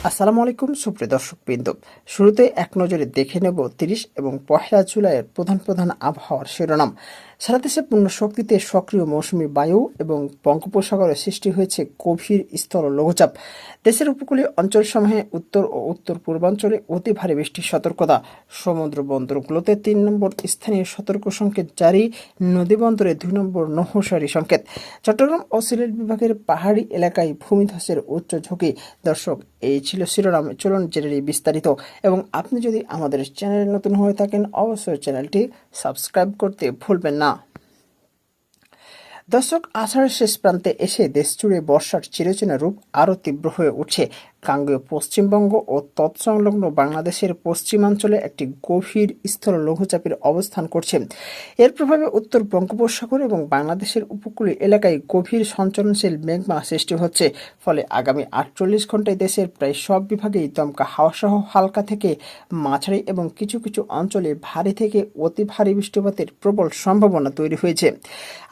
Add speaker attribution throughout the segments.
Speaker 1: আসসালামু আলাইকুম সুপ্রিয় দর্শকবৃন্দ। শুরুতে এক নজরে দেখে নেব 30 এবং 1 জুলাইয়ের প্রধান আবহাওয়ার শিরোনাম। সারা দেশে পূর্ণ শক্তিতে সক্রিয় মৌসুমী বায়ু এবং বঙ্গোপসাগরে সৃষ্টি হয়েছে গভীর স্থল লঘুচাপ। দেশের উপকূলীয় অঞ্চলসমূহে উত্তর ও উত্তর পূর্বাঞ্চলে অতি ভারী বৃষ্টির সতর্কতা। সমুদ্র বন্দরগুলোতে 3 নম্বর স্থানীয় সতর্ক সংকেত জারি, নদী বন্দরে 2 নম্বর নৌশারি সংকেত। চট্টগ্রাম ও সিলেট বিভাগের পাহাড়ি এলাকায় ভূমিধসের উচ্চ ঝুঁকি। দর্শক, এই ছিল শিরোনাম। চলুন জেনে নিই বিস্তারিত। এবং আপনি যদি আমাদের চ্যানেলে নতুন হয়ে থাকেন, অবশ্যই চ্যানেলটি সাবস্ক্রাইব করতে ভুলবেন না। দর্শক, আষাঢ়ের শেষ প্রান্তে এসে দেশজুড়ে বর্ষার চিরচেনা রূপ আরও তীব্র হয়ে উঠছে। গাঙ্গেয় পশ্চিমবঙ্গ ও তৎসংলগ্ন বাংলাদেশের পশ্চিমাঞ্চলে একটি গভীর স্থল লঘুচাপের অবস্থান করছে। এর প্রভাবে উত্তর বঙ্গোপসাগর এবং বাংলাদেশের উপকূলীয় এলাকায় গভীর সঞ্চরণশীল মেঘমালা সৃষ্টি হচ্ছে। ফলে আগামী 48 ঘন্টায় দেশের প্রায় সব বিভাগেই দমকা হাওয়াসহ হালকা থেকে মাঝারি এবং কিছু কিছু অঞ্চলে ভারী থেকে অতি ভারী বৃষ্টিপাতের প্রবল সম্ভাবনা তৈরি হয়েছে।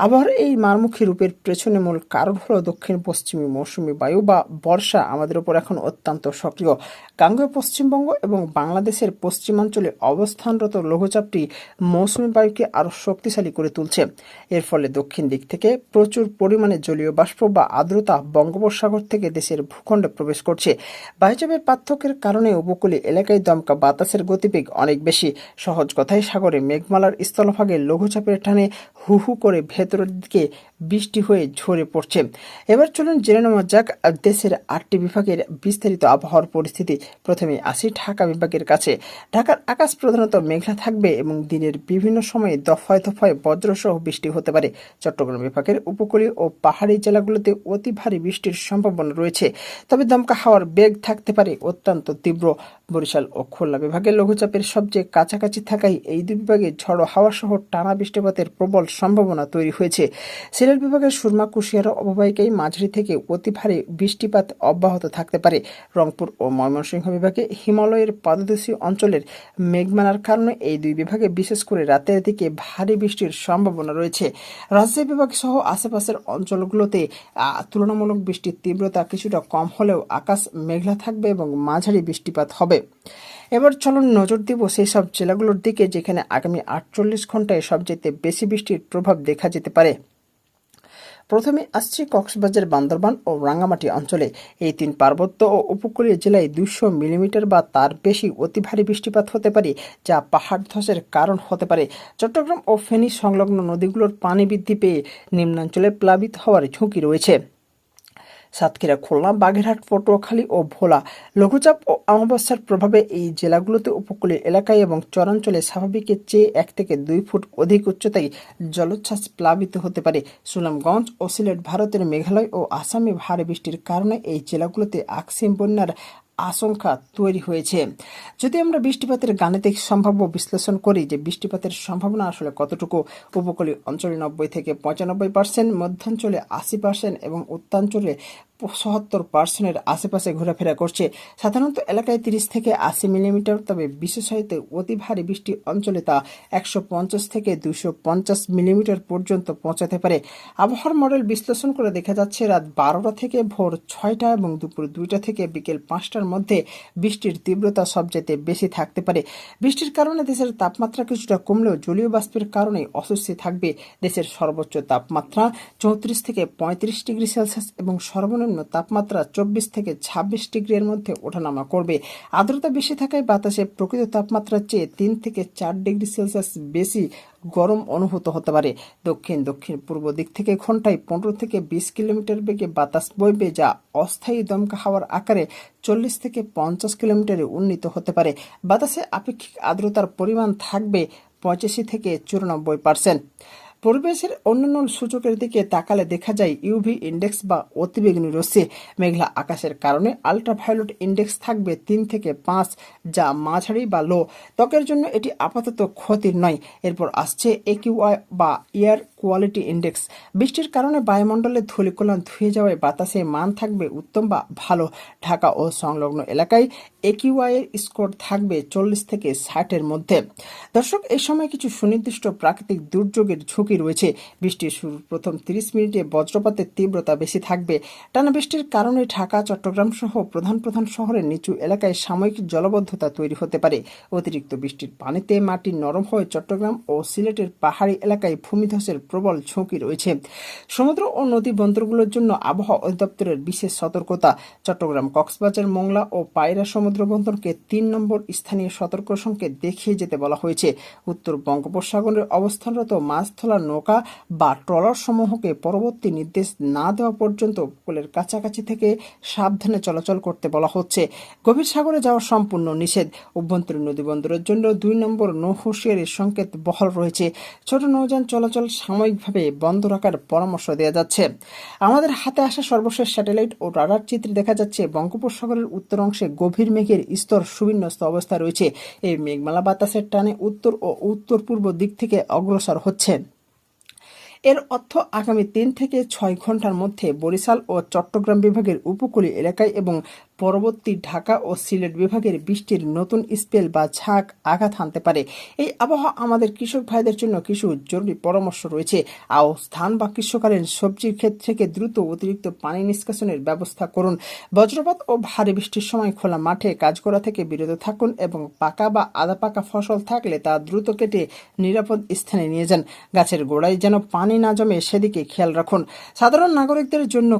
Speaker 1: আবহাওয়ার এই মারমুখী রূপের পেছনে মূল কারণ হলো দক্ষিণ পশ্চিমী মৌসুমী বায়ু বা বর্ষা আমাদের উপর এখন অত্যন্ত সক্রিয়। গাঙ্গেয় পশ্চিমবঙ্গ এবং বাংলাদেশের পশ্চিমাঞ্চলে অবস্থানরত লঘুচাপটি মৌসুমী বায়ুকে আরও শক্তিশালী করে তুলছে। এর ফলে দক্ষিণ দিক থেকে প্রচুর পরিমাণে জলীয় বাষ্প বা আর্দ্রতা বঙ্গোপসাগর থেকে দেশের ভূখণ্ডে প্রবেশ করছে। বায়ুচাপের পার্থক্যের কারণে উপকূলীয় এলাকায় দমকা বাতাসের গতিবেগ অনেক বেশি। সহজ কথায়, সাগরে মেঘমালার স্থলভাগে লঘুচাপের টানে হু হু করে ভেতরের দিকে বৃষ্টি হয়ে ঝরে পড়ছে। এবার চলুন জেনে নেওয়া যাক দেশের 8টি বিভাগের বিস্তারিত আবহাওয়ার পরিস্থিতি। প্রথমে আসি ঢাকা বিভাগের কাছে। ঢাকার আকাশ প্রধানত মেঘলা থাকবে এবং দিনের বিভিন্ন সময়ে দফায় দফায় বজ্রসহ বৃষ্টি হতে পারে। চট্টগ্রাম বিভাগের উপকূলীয় ও পাহাড়ি জেলাগুলোতে অতি ভারী বৃষ্টির সম্ভাবনা রয়েছে, তবে দমকা হাওয়ার বেগ থাকতে পারে অত্যন্ত তীব্র। বরিশাল ও খুলনা বিভাগের লঘুচাপের সবচেয়ে কাছাকাছি থাকায় এই দুই বিভাগে ঝড়ো হাওয়া সহ টানা বৃষ্টিপাতের প্রবল সম্ভাবনা তৈরি হয়েছে। সিলেট বিভাগের সুরমা কুশিয়ারা অববাহিকায় মাঝারি থেকে অতি ভারী বৃষ্টিপাত অব্যাহত থাকতে পারে। রংপুর ও ময়মনসিংহ বিভাগে হিমালয়ের পাদদেশীয় অঞ্চলের মেঘমালার কারণে এই দুই বিভাগে বিশেষ করে রাতের দিকে ভারী বৃষ্টির সম্ভাবনা রয়েছে। রাজশাহী বিভাগ সহ আশেপাশের অঞ্চলগুলোতে তুলনামূলক বৃষ্টির তীব্রতা কিছুটা কম হলেও আকাশ মেঘলা থাকবে এবং মাঝারি বৃষ্টিপাত হবে। এবার চলুন নজর দিব সেই সব জেলাগুলোর দিকে যেখানে আগামী 48 ঘন্টায় সবচেয়ে বেশি বৃষ্টির প্রভাব দেখা যেতে পারে। প্রথমে আসছে কক্সবাজার, বান্দরবান ও রাঙ্গামাটি অঞ্চলে। এই 3 পার্বত্য ও উপকূলীয় জেলায় 200 মিলিমিটার বা তার বেশি অতি ভারী বৃষ্টিপাত হতে পারে, যা পাহাড় ধসের কারণ হতে পারে। চট্টগ্রাম ও ফেনী সংলগ্ন নদীগুলোর পানি বৃদ্ধি পেয়ে নিম্নাঞ্চলে প্লাবিত হওয়ার ঝুঁকি রয়েছে। সাতক্ষীরা, খুলনা, বাগেরহাট, পটুয়াখালী ও ভোলা। লঘুচাপ ও অমাবস্যার প্রভাবে এই জেলাগুলোতে উপকূলীয় এলাকায় এবং চরাঞ্চলে স্বাভাবিকের চেয়ে 1 থেকে 2 ফুট অধিক উচ্চতায় জলোচ্ছ্বাস প্লাবিত হতে পারে। সুনামগঞ্জ ও সিলেট, ভারতের মেঘালয় ও আসামে ভারী বৃষ্টির কারণে এই জেলাগুলোতে আকস্মিক বন্যার আশঙ্কা তৈরি হয়েছে। যদি আমরা বৃষ্টিপাতের গাণিতিক সম্ভাব্য বিশ্লেষণ করি যে বৃষ্টিপাতের সম্ভাবনা আসলে কতটুকু, উপকূলীয় অঞ্চলে 90 থেকে 95%, মধ্যাঞ্চলে 80% এবং উত্তরাঞ্চলে 77%-এর আশেপাশে ঘোরাফেরা করছে। সাধারণত এলাকায় 30 থেকে 80 মিলিমিটার, তবে বিশেষায়িত অতি ভারী বৃষ্টি অঞ্চলে তা 150 থেকে 250 মিলিমিটার পর্যন্ত পৌঁছাতে পারে। আবহাওয়ার মডেল বিশ্লেষণ করে দেখা যাচ্ছে রাত 12টা থেকে ভোর 6টা এবং দুপুর 2টা থেকে বিকেল 5টার মধ্যে বৃষ্টির তীব্রতা সবচেয়ে বেশি থাকতে পারে। বৃষ্টির কারণে দেশের তাপমাত্রা কিছুটা কমলেও জলীয় বাষ্পের কারণে অস্বস্তি থাকবে। দেশের সর্বোচ্চ তাপমাত্রা 34 থেকে 35 ডিগ্রি সেলসিয়াস এবং সর্বনিম্ন তাপমাত্রা 24 থেকে 26 ডিগ্রির মধ্যে ওঠানামা করবে। আর্দ্রতা বেশি থাকায় বাতাসে প্রকৃত তাপমাত্রার চেয়ে 3 থেকে 4 ডিগ্রি সেলসিয়াস বেশি গরম অনুভূত হতে পারে। দক্ষিণ পূর্ব দিক থেকে ঘন্টায় 15 থেকে 20 কিলোমিটার বেগে বাতাস বইবে, যা অস্থায়ী দমকা হাওয়ার আকারে 40 থেকে 50 কিলোমিটারে উন্নীত হতে পারে। বাতাসে আপেক্ষিক আর্দ্রতার পরিমাণ থাকবে 85 থেকে 94%। পরিবেশের অন্যান্য সূচকের দিকে তাকালে দেখা যায় ইউভি ইন্ডেক্স বা অতিবেগুনি রশ্মি। মেঘলা আকাশের কারণে আল্ট্রাভায়োলেট ইন্ডেক্স থাকবে 3 থেকে 5, যা মাঝারি বা লো। ত্বকের জন্য এটি আপাতত ক্ষতির নয়। এরপর আসছে একিউআই বা এয়ার কোয়ালিটি ইন্ডেক্স। বৃষ্টির কারণে বায়ুমণ্ডলে ধূলিকণা ধুয়ে যাওয়ায় বাতাসে মান থাকবে উত্তম বা ভালো। ঢাকা ও সংলগ্ন এলাকায় একিউআই এর স্কোর থাকবে 40 থেকে 60-এর মধ্যে। দর্শক, এই সময় কিছু সুনির্দিষ্ট প্রাকৃতিক দুর্যোগের ঝুঁকি রয়েছে। বৃষ্টির শুরুর প্রথম 30 মিনিটে বজ্রপাতের তীব্রতা বেশি থাকবে। টানা বৃষ্টির কারণে ঢাকা, চট্টগ্রাম সহ প্রধান শহরের নিচু এলাকায় সাময়িক জলাবদ্ধতা তৈরি হতে পারে। অতিরিক্ত বৃষ্টির পানিতে মাটি নরম হয়ে চট্টগ্রাম ও সিলেটের পাহাড়ি এলাকায় ভূমিধসের প্রবল ঝুঁকি রয়েছে। সমুদ্র ও নদী বন্দরগুলোর জন্য আবহাওয়া অধিদপ্তরের বিশেষ সতর্কতা। চট্টগ্রাম, কক্সবাজার, মোংলা ও পায়রা সমুদ্র বন্দরকে 3 নম্বর স্থানীয় সতর্ক সংকেত দেখিয়ে যেতে বলা হয়েছে। উত্তর বঙ্গোপসাগরের অবস্থানরত মাছ ধরার নৌকা বা ট্রলার সমূহকে পরবর্তী নির্দেশ না দেওয়া পর্যন্ত উপকূলের কাছাকাছি থেকে সাবধানে চলাচল করতে বলা হচ্ছে। গভীর সাগরে যাওয়া সম্পূর্ণ নিষেধ। অভ্যন্তরীণ নদী বন্দরের জন্য 2 নম্বর নৌ হুঁশিয়ারির সংকেত বহাল রয়েছে। ছোট নৌযান চলাচল সাময়িকভাবে বন্ধ রাখার পরামর্শ দেওয়া যাচ্ছে। আমাদের হাতে আসা সর্বশেষ স্যাটেলাইট ও রাডার চিত্রে দেখা যাচ্ছে বঙ্গোপসাগরের উত্তর অংশে গভীর মেঘের স্তর সুবিন্যস্ত অবস্থা রয়েছে। এই মেঘমালা বাতাসের টানে উত্তর ও উত্তর পূর্ব দিক থেকে অগ্রসর হচ্ছে। এর অর্থ আগামী 3 থেকে 6 ঘন্টার মধ্যে বরিশাল ও চট্টগ্রাম বিভাগের উপকূলীয় এলাকায় এবং পরবর্তী ঢাকা ও সিলেট বিভাগের বৃষ্টির নতুন স্পেল বা ঝাঁক আঘাত হানতে পারে। এই আবহাওয়া আমাদের কৃষক ভাইদের জন্য কিছু জরুরি পরামর্শ রয়েছে। আউশ ধান বা গ্রীষ্মকালীন সবজির ক্ষেত থেকে দ্রুত অতিরিক্ত পানি নিষ্কাশনের ব্যবস্থা করুন। বজ্রপাত ও ভারী বৃষ্টির সময় খোলা মাঠে কাজ করা থেকে বিরত থাকুন এবং পাকা বা আধা পাকা ফসল থাকলে তা দ্রুত কেটে নিরাপদ স্থানে নিয়ে যান। গাছের গোড়ায় যেন পানি না জমে সেদিকে খেয়াল রাখুন। সাধারণ নাগরিকদের জন্য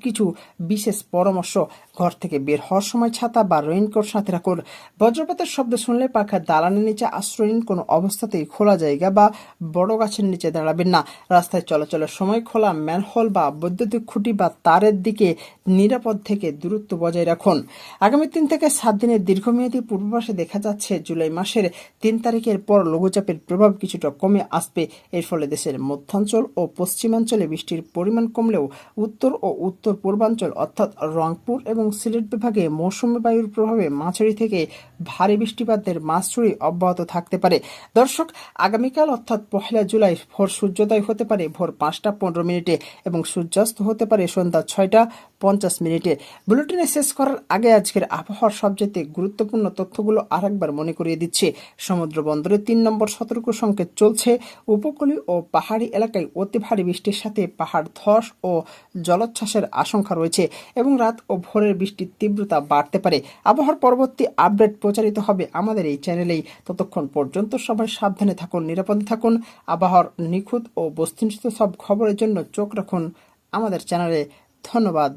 Speaker 1: কিছু বিশেষ পরামর্শ। ঘর থেকে বের হওয়ার সময় ছাতা বা রেইনকোট সাথে রাখুন। বজ্রপাতের শব্দ শুনলে পাখার দালানের নিচে আশ্রয় নিন। কোনো অবস্থাতেই খোলা জায়গা বা বড় গাছের নিচে দাঁড়াবেন না। রাস্তায় চলাচলের সময় খোলা ম্যানহোল বা বৈদ্যুতিক খুঁটি বা তারের দিকে নিরাপদ থেকে দূরত্ব বজায় রাখুন। আগামী 3 থেকে 7 দিনের দীর্ঘমেয়াদী পূর্বাভাসে দেখা যাচ্ছে জুলাই মাসের 3 তারিখের পর লঘুচাপের প্রভাব কিছুটা কমে আসবে। এর ফলে দেশের মধ্যাঞ্চল ও পশ্চিমাঞ্চলে বৃষ্টির পরিমাণ কমলেও উত্তর ও উত্তর পূর্বাঞ্চল অর্থাৎ রংপুর এবং সিলেট বিভাগে মৌসুমী বায়ুর প্রভাবে মাঝারি থেকে ভারী বৃষ্টিপাতের মাঝারি অব্যাহত থাকতে পারে। দর্শক, আগামীকাল অর্থাৎ 1 জুলাই ভোর সূর্যোদয় হতে পারে ভোর 5টা 15 মিনিটে এবং সূর্যাস্ত হতে পারে সন্ধ্যা 6টা 50 মিনিটে। বুলেটিনে শেষ করার আগে আজকের আবহাওয়ার সবচেয়ে গুরুত্বপূর্ণ তথ্যগুলো আরেকবার মনে করিয়ে দিচ্ছে। সমুদ্র বন্দরে 3 নম্বর সতর্ক সংকেত চলছে। উপকূলীয় ও পাহাড়ি এলাকায় অতি ভারী বৃষ্টির সাথে পাহাড় ধস ও জলোচ্ছ্বাসের আশঙ্কা রয়েছে এবং রাত ও ভোরের বৃষ্টির তীব্রতা বাড়তে পারে। আবহাওয়ার পরবর্তী আপডেট প্রচারিত হবে আমাদের এই চ্যানেলেই। ততক্ষণ পর্যন্ত সবাই সাবধানে থাকুন, নিরাপদে থাকুন। আবহাওয়ার নিখুঁত ও বস্তুনিষ্ঠ সব খবরের জন্য চোখ রাখুন আমাদের চ্যানেলে। ধন্যবাদ।